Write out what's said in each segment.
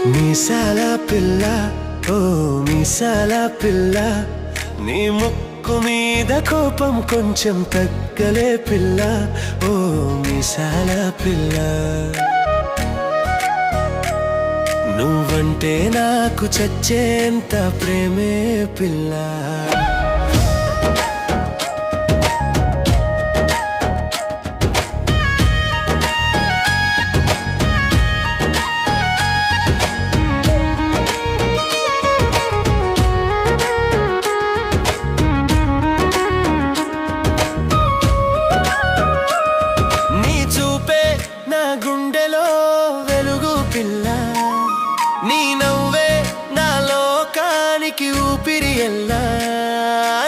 మీసాల పిల్ల ఓ మీసాల పిల్ల నీ ముక్కు మీద కోపం కొంచెం తగ్గలే పిల్ల ఓ మీసాల పిల్ల నువ్వంటే నాకు చచ్చేంత ప్రేమే పిల్ల గుండెలో వెలుగు పిల్ల నీ నవ్వే నా లోకానికి ఊపిరి ఎల్లా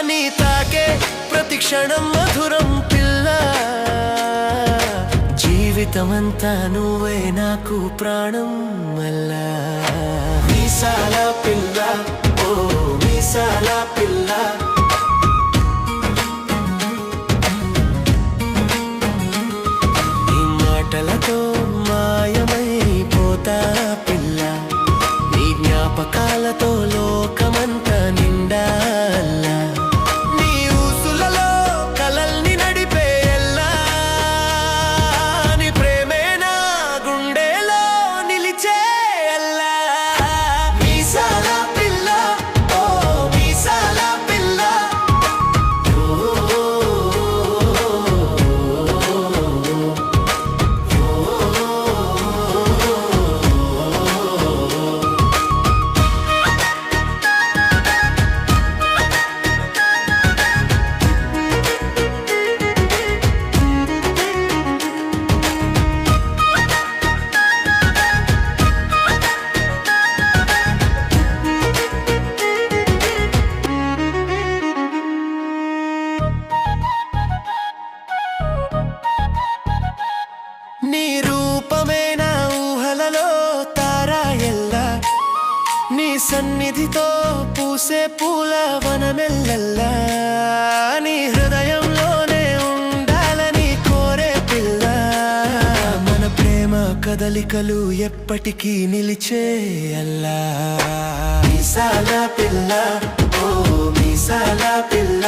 నీ తాకే ప్రతి క్షణం మధురం పిల్ల జీవితమంతా నువ్వే నాకు ప్రాణం మల్లా మీసాల పిల్ల ఓ మీసాల పిల్ల మాటలతో మాయమైపోతా పిల్ల నీ జ్ఞాపకాలతో లోకమంతా నిండాలా నీ ఊసులలో కలల్ని నడిపే ఎల్లా నీ ప్రేమే నా గుండెలో నిలిచే ఎల్లా మీసాల పిల్ల ఓ మీసాల పిల్ల నీ రూపమే నా ఊహలలో తారా ఎల్లా నీ సన్నిధితో పూసే పూల వనమెల్లల్లా నీ హృదయంలోనే ఉండాలని కోరే పిల్ల మన ప్రేమ కదలికలు ఎప్పటికీ నిలిచే అల్లా మీసాల పిల్ల ఓ మీసాల పిల్ల